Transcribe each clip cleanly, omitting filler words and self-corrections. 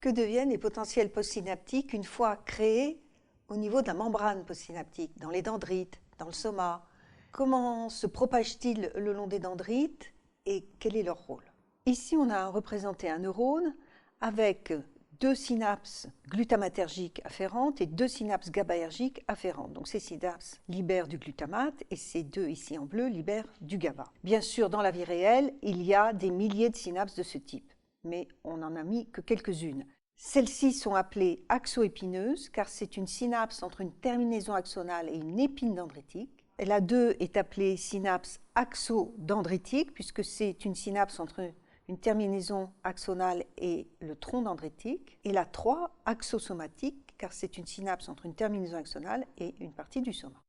Que deviennent les potentiels postsynaptiques une fois créés au niveau de la membrane postsynaptique, dans les dendrites, dans le soma? Comment se propagent-ils le long des dendrites et quel est leur rôle? Ici, on a représenté un neurone avec 2 synapses glutamatergiques afférentes et 2 synapses GABAergiques afférentes. Donc ces synapses libèrent du glutamate et ces 2 ici en bleu libèrent du GABA. Bien sûr, dans la vie réelle, il y a des milliers de synapses de ce type, mais on n'en a mis que quelques-unes. Celles-ci sont appelées axoépineuses car c'est une synapse entre une terminaison axonale et une épine dendritique. La 2 est appelée synapse axodendritique puisque c'est une synapse entre une terminaison axonale et le tronc dendritique. Et la 3, axosomatique, car c'est une synapse entre une terminaison axonale et une partie du soma.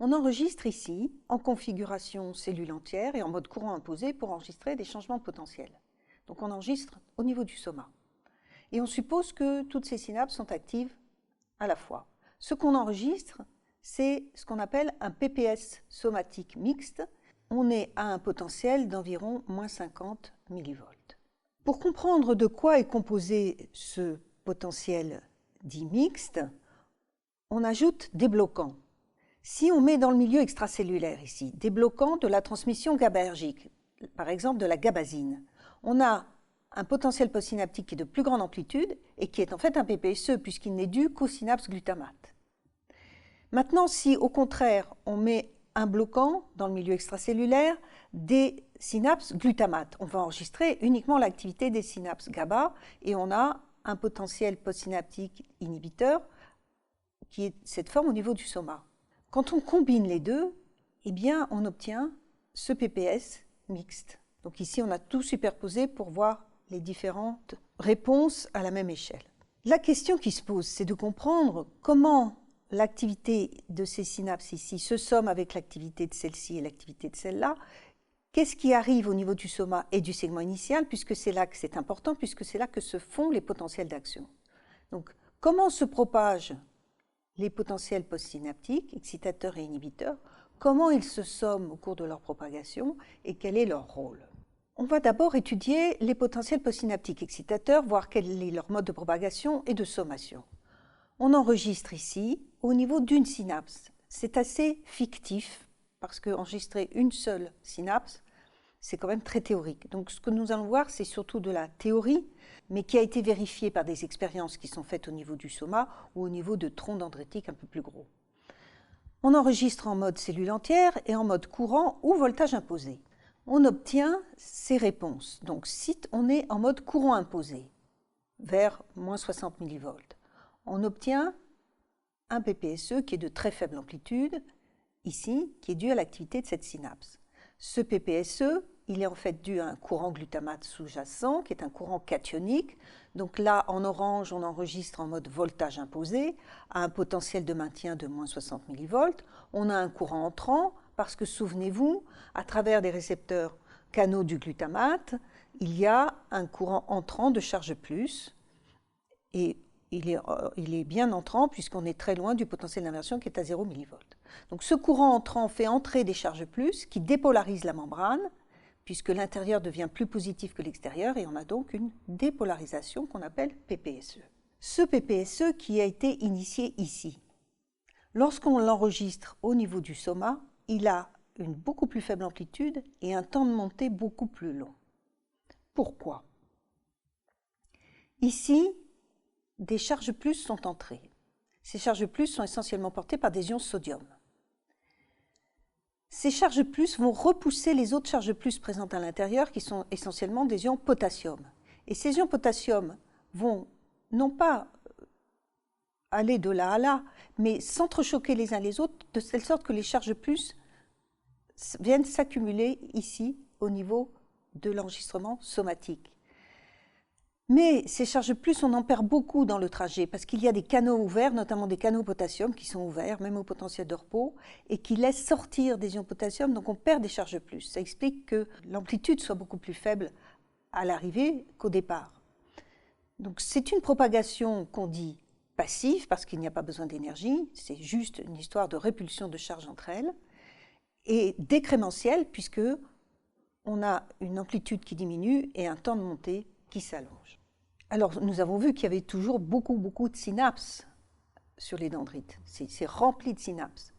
On enregistre ici en configuration cellule entière et en mode courant imposé pour enregistrer des changements potentiels. Donc on enregistre au niveau du soma. Et on suppose que toutes ces synapses sont actives à la fois. Ce qu'on enregistre, c'est ce qu'on appelle un PPS somatique mixte. On est à un potentiel d'environ moins 50 millivolts. Pour comprendre de quoi est composé ce potentiel dit mixte, on ajoute des bloquants. Si on met dans le milieu extracellulaire ici des bloquants de la transmission GABAergique, par exemple de la gabazine, on a un potentiel postsynaptique qui est de plus grande amplitude et qui est en fait un PPSE puisqu'il n'est dû qu'aux synapses glutamate. Maintenant, si au contraire on met un bloquant dans le milieu extracellulaire des synapses glutamate. On va enregistrer uniquement l'activité des synapses GABA et on a un potentiel postsynaptique inhibiteur qui est cette forme au niveau du soma. Quand on combine les deux, eh bien, on obtient ce PPS mixte. Donc ici, on a tout superposé pour voir les différentes réponses à la même échelle. La question qui se pose, c'est de comprendre comment l'activité de ces synapses ici se somme avec l'activité de celle-ci et l'activité de celle-là. Qu'est-ce qui arrive au niveau du soma et du segment initial, puisque c'est là que c'est important, puisque c'est là que se font les potentiels d'action. Donc, comment se propagent les potentiels postsynaptiques, excitateurs et inhibiteurs, comment ils se somment au cours de leur propagation et quel est leur rôle? On va d'abord étudier les potentiels postsynaptiques excitateurs, voir quel est leur mode de propagation et de sommation. On enregistre ici au niveau d'une synapse. C'est assez fictif parce qu'enregistrer une seule synapse, c'est quand même très théorique. Donc ce que nous allons voir, c'est surtout de la théorie, mais qui a été vérifiée par des expériences qui sont faites au niveau du soma ou au niveau de troncs dendritiques un peu plus gros. On enregistre en mode cellule entière et en mode courant ou voltage imposé. On obtient ces réponses. Donc si on est en mode courant imposé, vers moins 60 millivolts, on obtient un PPSE qui est de très faible amplitude, ici, qui est dû à l'activité de cette synapse. Ce PPSE, il est en fait dû à un courant glutamate sous-jacent, qui est un courant cationique. Donc là, en orange, on enregistre en mode voltage imposé, à un potentiel de maintien de moins 60 millivolts. On a un courant entrant, parce que souvenez-vous, à travers des récepteurs canaux du glutamate, il y a un courant entrant de charge plus, et il est bien entrant puisqu'on est très loin du potentiel d'inversion qui est à 0 millivolts. Donc ce courant entrant fait entrer des charges plus qui dépolarisent la membrane puisque l'intérieur devient plus positif que l'extérieur et on a donc une dépolarisation qu'on appelle PPSE. Ce PPSE qui a été initié ici, lorsqu'on l'enregistre au niveau du soma, il a une beaucoup plus faible amplitude et un temps de montée beaucoup plus long. Pourquoi? Ici, des charges plus sont entrées. Ces charges plus sont essentiellement portées par des ions sodium. Ces charges plus vont repousser les autres charges plus présentes à l'intérieur qui sont essentiellement des ions potassium. Et ces ions potassium vont non pas aller de là à là, mais s'entrechoquer les uns les autres de telle sorte que les charges plus viennent s'accumuler ici au niveau de l'enregistrement somatique. Mais ces charges plus, on en perd beaucoup dans le trajet parce qu'il y a des canaux ouverts, notamment des canaux potassium qui sont ouverts, même au potentiel de repos, et qui laissent sortir des ions potassium, donc on perd des charges plus. Ça explique que l'amplitude soit beaucoup plus faible à l'arrivée qu'au départ. Donc c'est une propagation qu'on dit passive parce qu'il n'y a pas besoin d'énergie, c'est juste une histoire de répulsion de charges entre elles, et décrémentielle puisque on a une amplitude qui diminue et un temps de montée qui s'allonge. Alors, nous avons vu qu'il y avait toujours beaucoup de synapses sur les dendrites. C'est rempli de synapses.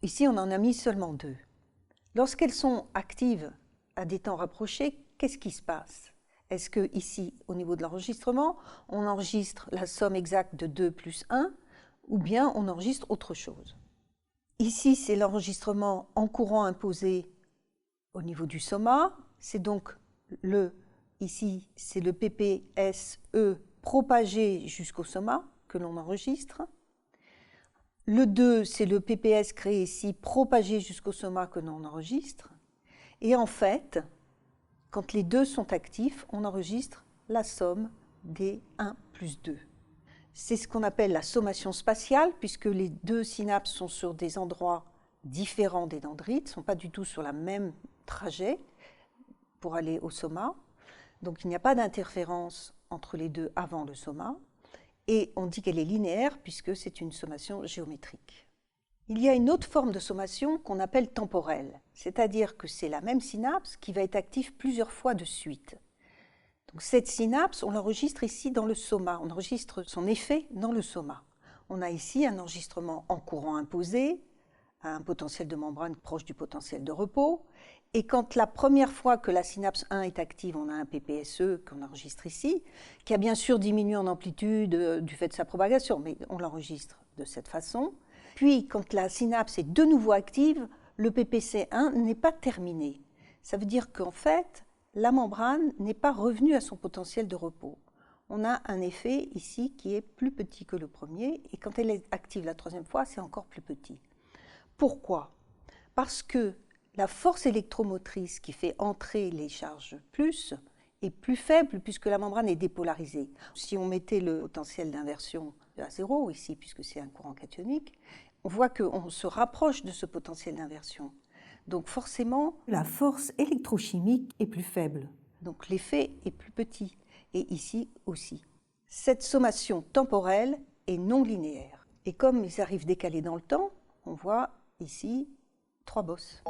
Ici, on en a mis seulement 2. Lorsqu'elles sont actives à des temps rapprochés, qu'est-ce qui se passe? Est-ce que ici, au niveau de l'enregistrement, on enregistre la somme exacte de 2 plus 1, ou bien on enregistre autre chose? Ici, c'est l'enregistrement en courant imposé au niveau du soma. C'est donc ici, c'est le PPSE propagé jusqu'au soma que l'on enregistre. Le 2, c'est le PPS créé ici, propagé jusqu'au soma que l'on enregistre. Et en fait, quand les 2 sont actifs, on enregistre la somme des 1 plus 2. C'est ce qu'on appelle la sommation spatiale, puisque les 2 synapses sont sur des endroits différents des dendrites, ne sont pas du tout sur la même trajet pour aller au soma. Donc il n'y a pas d'interférence entre les 2 avant le soma. Et on dit qu'elle est linéaire puisque c'est une sommation géométrique. Il y a une autre forme de sommation qu'on appelle temporelle, c'est-à-dire que c'est la même synapse qui va être active plusieurs fois de suite. Donc cette synapse, on l'enregistre ici dans le soma, on enregistre son effet dans le soma. On a ici un enregistrement en courant imposé, à un potentiel de membrane proche du potentiel de repos. Et quand la première fois que la synapse 1 est active, on a un PPSE qu'on enregistre ici, qui a bien sûr diminué en amplitude du fait de sa propagation, mais on l'enregistre de cette façon. Puis, quand la synapse est de nouveau active, le PPC1 n'est pas terminé. Ça veut dire qu'en fait, la membrane n'est pas revenue à son potentiel de repos. On a un effet ici qui est plus petit que le premier, et quand elle est active la troisième fois, c'est encore plus petit. Pourquoi? Parce que la force électromotrice qui fait entrer les charges plus est plus faible puisque la membrane est dépolarisée. Si on mettait le potentiel d'inversion à 0 ici, puisque c'est un courant cationique, on voit qu'on se rapproche de ce potentiel d'inversion. Donc forcément, la force électrochimique est plus faible. Donc l'effet est plus petit. Et ici aussi. Cette sommation temporelle est non linéaire. Et comme ils arrivent décalés dans le temps, on voit ici 3 bosses.